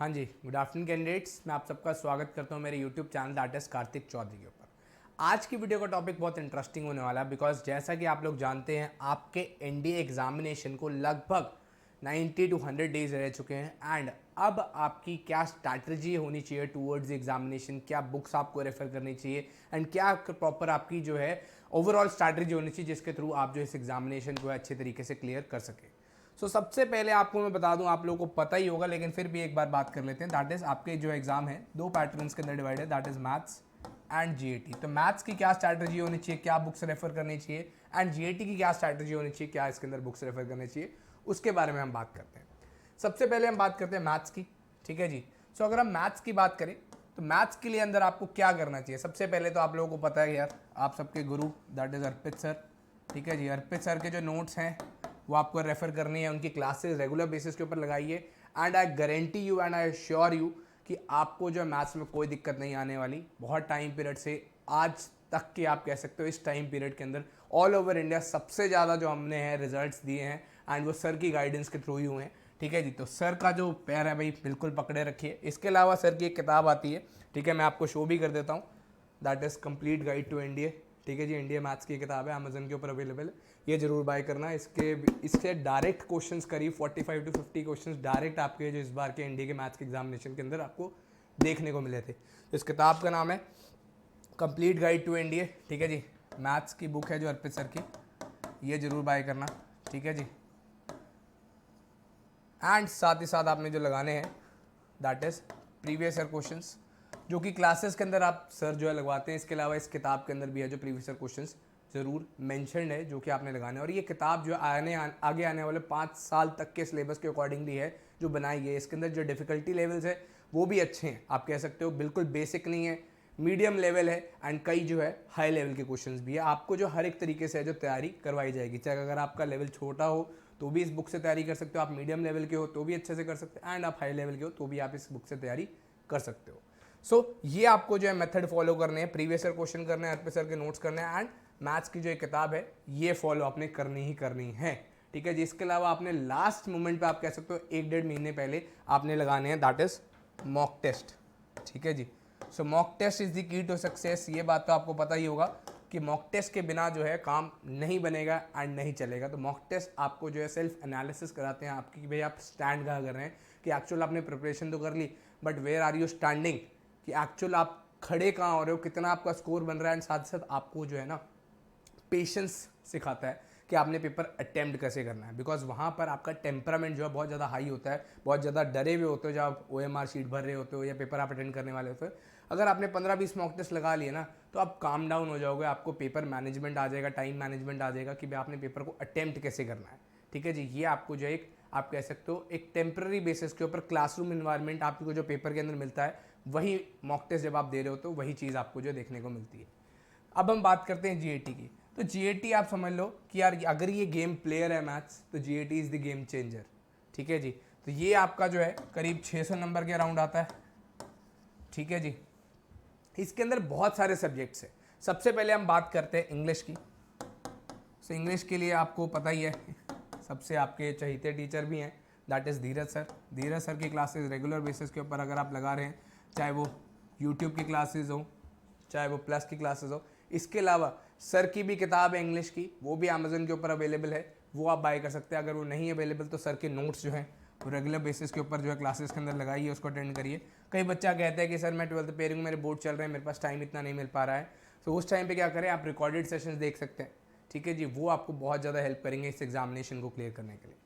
हाँ जी, good afternoon candidates. मैं आप सबका स्वागत करता हूँ मेरे YouTube channel that is Kartik Chaudhary के ऊपर। आज की वीडियो का टॉपिक बहुत इंटरेस्टिंग होने वाला है बिकॉज जैसा कि आप लोग जानते हैं आपके एनडीए एग्जामिनेशन को लगभग 90 to 100 डेज रह चुके हैं एंड अब आपकी क्या स्ट्रैटेजी होनी चाहिए टूवर्ड्स एग्जामिनेशन, क्या बुक्स आपको रेफर करनी चाहिए एंड क्या प्रॉपर आपकी जो है ओवरऑल स्ट्रैटेजी होनी चाहिए जिसके थ्रू आप जो इस एग्जामिनेशन को अच्छे तरीके से क्लियर कर सकें। सबसे पहले आपको मैं बता दूं, आप लोगों को पता ही होगा लेकिन फिर भी एक बार बात कर लेते हैं। दैट इज आपके जो एग्जाम है दो पैटर्न्स के अंदर डिवाइड है, that is maths and GAT. तो मैथ्स की क्या स्ट्रैटेजी होनी चाहिए, क्या बुक्स रेफर करनी चाहिए, एंड जीएटी की क्या स्ट्रैटेजी होनी चाहिए, क्या इसके अंदर बुक्स रेफर करनी चाहिए, उसके बारे में हम बात करते हैं। सबसे पहले हम बात करते हैं मैथ्स की, ठीक है जी। अगर हम मैथ्स की बात करें तो मैथ्स के लिए अंदर आपको क्या करना चाहिए। सबसे पहले तो आप लोगों को पता है यार, आप सबके गुरु दैट इज अर्पित सर, ठीक है जी। अर्पित सर के जो नोट्स हैं वो आपको रेफर करनी है, उनकी क्लासेस रेगुलर बेसिस के ऊपर लगाइए and I guarantee you and I sure you कि आपको जो मैथ्स में कोई दिक्कत नहीं आने वाली। बहुत टाइम पीरियड से आज तक के आप कह सकते हो इस टाइम पीरियड के अंदर ऑल ओवर इंडिया सबसे ज़्यादा जो हमने हैं रिजल्ट्स दिए हैं एंड वो सर की गाइडेंस के थ्रू ही हुए हैं, ठीक है जी। तो सर का जो पैर है भाई बिल्कुल पकड़े रखिए। इसके अलावा सर की एक किताब आती है, ठीक है, मैं आपको शो भी कर देता हूँ, that is complete guide to NDA, ठीक है जी। इंडिया मैथ्स की किताब है, अमेजन के ऊपर अवेलेबल है, ये जरूर बाय करना। इसके डायरेक्ट क्वेश्चंस करीब 45 to 50 क्वेश्चंस डायरेक्ट आपके जो इस बार के इंडिया के मैथ्स के एग्जामिनेशन के अंदर आपको देखने को मिले थे। तो इस किताब का नाम है कंप्लीट गाइड टू एनडीए, ठीक है जी। मैथ्स की बुक है जो अर्पित सर की, ये जरूर बाय करना, ठीक है जी। एंड साथ ही साथ आपने जो लगाने हैं that is previous year questions जो कि क्लासेस के अंदर आप सर जो है लगवाते हैं। इसके अलावा इस किताब के अंदर भी है जो प्रीवियस ईयर क्वेश्चंस जरूर मेंशन्ड है जो कि आपने लगाने हैं। और ये किताब जो आगे आने वाले 5 साल तक के सिलेबस के अकॉर्डिंगली है जो बनाई है। इसके अंदर जो डिफिकल्टी लेवल्स है वो भी अच्छे हैं, आप कह सकते हो बिल्कुल बेसिक नहीं है, मीडियम लेवल है एंड कई जो है हाई लेवल के क्वेश्चंस भी है। आपको जो हर एक तरीके से है जो तैयारी करवाई जाएगी, चाहे अगर आपका लेवल छोटा हो तो भी इस बुक से तैयारी कर सकते हो, आप मीडियम लेवल के हो तो भी अच्छे से कर सकते हो एंड आप हाई लेवल के हो तो भी आप इस बुक से तैयारी कर सकते हो। ये आपको जो है मेथड फॉलो करने हैं, प्रीवियस ईयर क्वेश्चन करने हैं, अर्पित सर के नोट्स करने हैं एंड मैथ्स की जो एक किताब है ये फॉलो आपने करनी ही करनी है, ठीक है जी। इसके अलावा आपने लास्ट मोमेंट पे आप कह सकते हो 1-1.5 महीने पहले आपने लगाने हैं दैट इज मॉक टेस्ट, ठीक है जी। Mock test is the key to success. ये बात तो आपको पता ही होगा कि मॉक टेस्ट के बिना जो है काम नहीं बनेगा एंड नहीं चलेगा। तो मॉक टेस्ट आपको जो है सेल्फ एनालिसिस कराते हैं आपकी कि भाई आप स्टैंड कहाँ कर रहे हैं, कि एक्चुअल आपने प्रिपरेशन तो कर ली but where are you standing, कि एक्चुअल आप खड़े कहाँ हो रहे हो, कितना आपका स्कोर बन रहा है एंड साथ साथ आपको जो है ना पेशेंस सिखाता है कि आपने पेपर अटेम्प्ट कैसे करना है। बिकॉज वहाँ पर आपका टेम्परामेंट जो है बहुत ज़्यादा हाई होता है, बहुत ज़्यादा डरे हुए होते हो जब आप OMR शीट भर रहे होते हो या पेपर आप अटेंड करने वाले होते हो। अगर आपने 15-20 मॉक टेस्ट लगा लिए ना तो आप काम डाउन हो जाओगे, आपको पेपर मैनेजमेंट आ जाएगा, टाइम मैनेजमेंट आ जाएगा कि भाई आपने पेपर को अटेम्प्ट कैसे करना है, ठीक है जी। ये आपको जो एक आप कह सकते हो एक टेम्प्रेरी बेसिस के ऊपर क्लासरूम इन्वायरमेंट आपको जो पेपर के अंदर मिलता है वही मॉक टेस्ट जब आप दे रहे हो तो वही चीज़ आपको जो देखने को मिलती है। अब हम बात करते हैं जीएटी की। तो जीएटी आप समझ लो कि यार अगर ये गेम प्लेयर है मैथ्स तो GAT is the game changer, ठीक है जी। तो ये आपका जो है करीब 600 नंबर के अराउंड आता है, ठीक है जी। इसके अंदर बहुत सारे सब्जेक्ट्स हैं। सबसे पहले हम बात करते हैं इंग्लिश की। इंग्लिश के लिए आपको पता ही है सबसे आपके चहीते टीचर भी हैं that is Dheeraj sir. Dheeraj sir की क्लासेस रेगुलर बेसिस के ऊपर अगर आप लगा रहे हैं, चाहे वो यूट्यूब की क्लासेस हो चाहे वो प्लस की क्लासेस हो। इसके अलावा सर की भी किताब है इंग्लिश की, वो भी अमेजन के ऊपर अवेलेबल है, वो आप बाय कर सकते हैं। अगर वो नहीं अवेलेबल तो सर के नोट्स जो हैं वो रेगुलर बेसिस के ऊपर जो है क्लासेस के अंदर लगाइए, उसको अटेंड करिए। कई बच्चा कहता है कि सर मैं 12th पेयरिंग मेरे बोर्ड चल रहे हैं, मेरे पास टाइम इतना नहीं मिल पा रहा है, तो उस टाइम पे क्या करें, आप रिकॉर्डेड सेशंस देख सकते हैं, ठीक है जी। वो आपको बहुत ज़्यादा हेल्प करेंगे इस एग्जामिनेशन को क्लियर करने के लिए।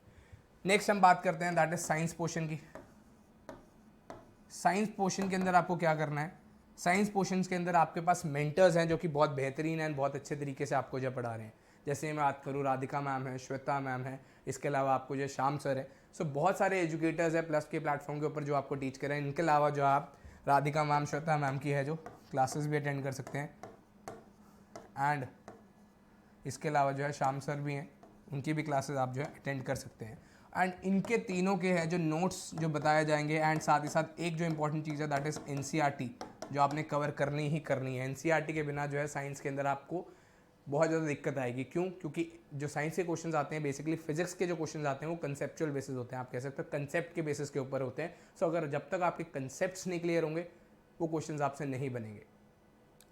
नेक्स्ट हम बात करते हैं दैट इज साइंस पोर्शन की। साइंस पोर्शन के अंदर आपको क्या करना है, साइंस पोर्शन के अंदर आपके पास मेंटर्स हैं जो कि बहुत बेहतरीन हैं, बहुत अच्छे तरीके से आपको जो पढ़ा रहे हैं। जैसे मैं बात करूँ राधिका मैम है, श्वेता मैम है, इसके अलावा आपको जो श्याम सर है। बहुत सारे एजुकेटर्स हैं प्लस के प्लेटफॉर्म के ऊपर जो आपको टीच करें। इनके अलावा जो आप राधिका मैम, श्वेता मैम की है जो क्लासेस भी अटेंड कर सकते हैं एंड इसके अलावा जो है श्याम सर भी हैं, उनकी भी क्लासेस आप जो है अटेंड कर सकते हैं। एंड इनके तीनों के हैं जो नोट्स जो बताए जाएंगे एंड साथ ही साथ एक जो इंपॉर्टेंट चीज़ है दैट इज़ एनसीईआरटी जो आपने कवर करनी ही करनी है। एनसीईआरटी के बिना जो है साइंस के अंदर आपको बहुत ज़्यादा दिक्कत आएगी। क्यों? क्योंकि जो साइंस के क्वेश्चंस आते हैं, बेसिकली फिजिक्स के जो क्वेश्चंस आते हैं वो कंसेप्चुअल बेसिस होते हैं, आप कह सकते हो कंसेप्ट के बेसिस के ऊपर होते हैं। सो अगर जब तक आपके कंसेप्ट नहीं क्लियर होंगे वो क्वेश्चंस आपसे नहीं बनेंगे।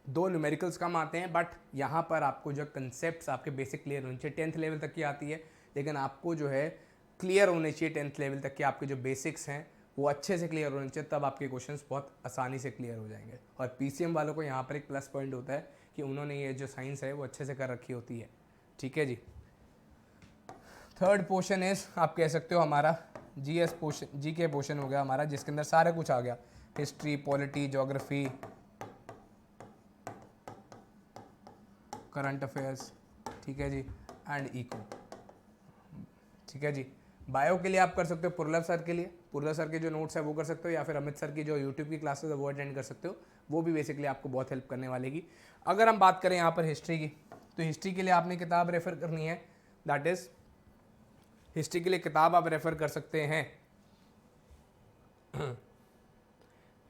दो न्यूमेरिकल्स कम आते हैं, बट यहाँ पर आपको जो कंसेप्ट आपके बेसिक क्लियर होने चाहिए। 10th लेवल तक की आती है, लेकिन आपको जो है क्लियर होने चाहिए 10th लेवल तक के आपके जो बेसिक्स हैं वो अच्छे से क्लियर होने चाहिए, तब आपके क्वेश्चंस बहुत आसानी से क्लियर हो जाएंगे। और पीसीएम वालों को यहाँ पर एक प्लस पॉइंट होता है कि उन्होंने ये जो साइंस है वो अच्छे से कर रखी होती है। ठीक है जी। थर्ड पोर्शन इज, आप कह सकते हो हमारा जीएस पोर्शन, जी के पोर्शन हो गया हमारा, जिसके अंदर सारा कुछ आ गया, history, polity, geography, current affairs, ठीक है जी, एंड इको। ठीक है जी। बायो के लिए आप कर सकते हो पुरलव सर के लिए, पुरलव सर के जो नोट्स है वो कर सकते हो, या फिर अमित सर की जो यूट्यूब की क्लासेस है वो अटेंड कर सकते हो, वो भी बेसिकली आपको बहुत हेल्प करने वालेगी। अगर हम बात करें यहाँ पर हिस्ट्री की, तो हिस्ट्री के लिए आपने किताब रेफर करनी है, दैट इज हिस्ट्री के लिए किताब आप रेफर कर सकते हैं।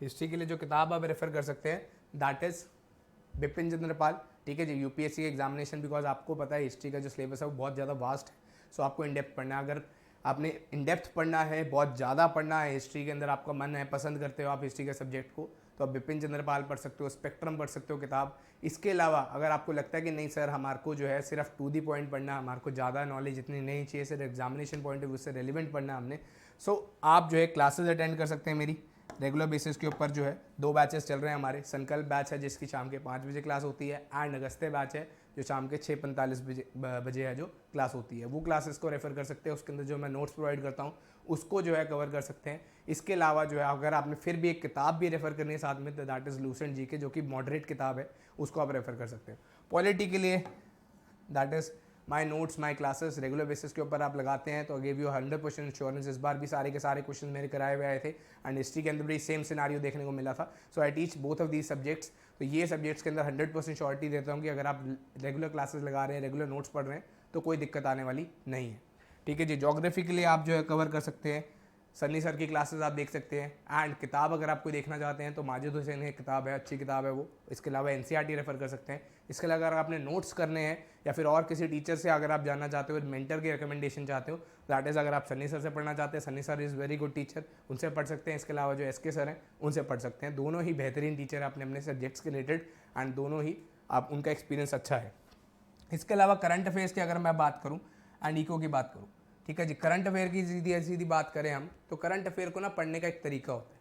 हिस्ट्री के लिए जो किताब आप रेफर कर सकते हैं दैट इज बिपिन चंद्र पाल। ठीक है जी। यूपीएससी के एग्जामिनेशन, बिकॉज आपको पता है हिस्ट्री का जो सिलेबस है वो बहुत ज़्यादा वास्ट है, सो आपको इन डेप्थ पढ़ना है। अगर आपने इन डेप्थ पढ़ना है, बहुत ज़्यादा पढ़ना है, हिस्ट्री के अंदर आपका मन है, पसंद करते हो आप हिस्ट्री के सब्जेक्ट को, तो आप बिपिन चंद्र पाल पढ़ सकते हो, स्पेक्ट्रम पढ़ सकते हो किताब। इसके अलावा अगर आपको लगता है कि नहीं सर हमारे को जो है सिर्फ टू दी पॉइंट पढ़ना, हमारे को ज़्यादा नॉलेज इतनी नहीं चाहिए, सिर्फ एग्जामिनेशन पॉइंट ऑफ व्यू से रेलिवेंट पढ़ना हमने, सो आप जो है क्लासेज अटेंड कर सकते हैं मेरी रेगुलर बेसिस के ऊपर। जो है 2 बैचेस चल रहे हैं हमारे, संकल्प बैच है जिसकी शाम के 5 बजे क्लास होती है, एंड अगस्त्य बैच है जो शाम के 6:45 बजे है जो क्लास होती है। वो क्लासेस को रेफर कर सकते हैं, उसके अंदर जो मैं नोट्स प्रोवाइड करता हूँ उसको जो है कवर कर सकते हैं। इसके अलावा जो है अगर आपने फिर भी एक किताब भी रेफर करनी है साथ में, तो दैट इज़ लूसेंट जी के, जो कि मॉडरेट किताब है, उसको आप रेफर कर सकते हैं। पॉलिटी के लिए that is my notes, my classes, regular basis के ऊपर आप लगाते हैं तो गिव यू 100% इंश्योरेंस। इस बार भी सारे के सारे क्वेश्चन मेरे कराए हुए आए थे, एंड हिस्ट्री के अंदर भी सेम सिनारियो देखने को मिला था। So I teach both of these subjects. तो ये सब्जेक्ट्स के अंदर 100% श्योरिटी देता हूँ कि अगर आप रेगुलर क्लासेस लगा रहे हैं, रेगुलर नोट्स पढ़ रहे हैं, तो कोई दिक्कत आने वाली नहीं है। ठीक है जी। ज्योग्राफी के लिए आप जो है कवर कर सकते हैं, सन्नी सर की क्लासेस आप देख सकते हैं, एंड किताब अगर आप कोई देखना चाहते हैं तो माजिद हुसैन की किताब है, अच्छी किताब है वो। इसके अलावा एनसीईआरटी रेफर कर सकते हैं। इसके अलावा अगर आपने नोट्स करने हैं या फिर और किसी टीचर से अगर आप जानना चाहते हो, मेंटर की रिकमेंडेशन चाहते हो, दैट इज़ अगर आप सन्नी सर से पढ़ना चाहते हैं, Sunny sir is very good teacher, उनसे पढ़ सकते हैं। इसके अलावा जो एसके सर हैं उनसे पढ़ सकते हैं, दोनों ही बेहतरीन टीचर हैं अपने अपने सब्जेक्ट्स के रिलेटेड, एंड दोनों ही आप उनका एक्सपीरियंस अच्छा है। इसके अलावा करंट अफेयर्स की अगर मैं बात करूँ एंड इको की बात करूँ, ठीक है जी, करंट अफेयर की सीधी बात करें हम, तो करंट अफेयर को ना पढ़ने का एक तरीका होता है।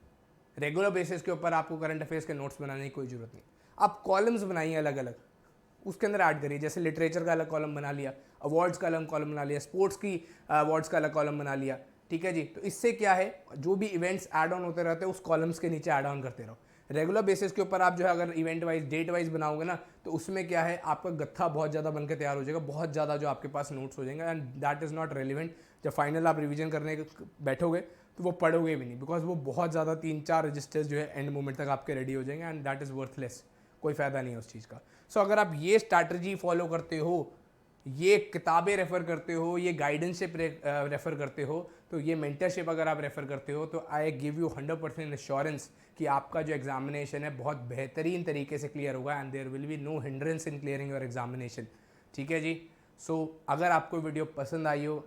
रेगुलर बेसिस के ऊपर आपको करंट अफेयर्स के नोट्स बनाने की कोई जरूरत नहीं। आप कॉलम्स बनाइए अलग अलग, उसके अंदर ऐड करिए। जैसे लिटरेचर का अलग कॉलम बना लिया, अवार्ड्स का अलग कॉलम बना लिया, स्पोर्ट्स की अवार्ड्स का अलग कॉलम बना लिया। ठीक है जी। तो इससे क्या है, जो भी इवेंट्स ऐड ऑन होते रहते हैं उस कॉलम्स के नीचे ऐड ऑन करते रहो। रेगुलर बेसिस के ऊपर आप जो है अगर इवेंट वाइज, डेट वाइज बनाओगे ना, तो उसमें क्या है, आपका गत्था बहुत ज़्यादा बनकर तैयार हो जाएगा, बहुत ज़्यादा जो आपके पास नोट्स हो जाएंगे, and that is not relevant. जब फाइनल आप रिवीजन करने बैठोगे तो वो पढ़ोगे भी नहीं, बिकॉज वो बहुत ज़्यादा 3-4 रजिस्टर्स जो है एंड मोमेंट तक आपके रेडी हो जाएंगे, एंड दैट इज़ वर्थलेस, कोई फ़ायदा नहीं है उस चीज़ का। सो अगर आप ये स्ट्रैटेजी फॉलो करते हो, ये किताबें रेफ़र करते हो, ये गाइडेंसशिप रेफ़र करते हो, तो ये मेंटरशिप अगर आप रेफ़र करते हो, तो आई गिव यू 100% एश्योरेंस कि आपका जो एग्जामिनेशन है बहुत बेहतरीन तरीके से क्लियर होगा, and there will be no hindrance in clearing your examination. ठीक है जी। सो अगर आपको वीडियो पसंद आई हो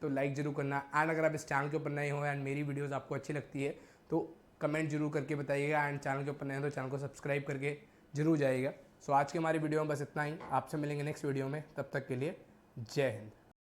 तो लाइक ज़रूर करना, एंड अगर आप इस चैनल के ऊपर नए हो एंड मेरी वीडियोज़ आपको अच्छी लगती है तो कमेंट जरूर करके बताइएगा, एंड चैनल के ऊपर नए हो तो चैनल को सब्सक्राइब करके जरूर जाइएगा। सो आज की हमारी वीडियो में बस इतना ही, आपसे मिलेंगे नेक्स्ट वीडियो में, तब तक के लिए जय हिंद।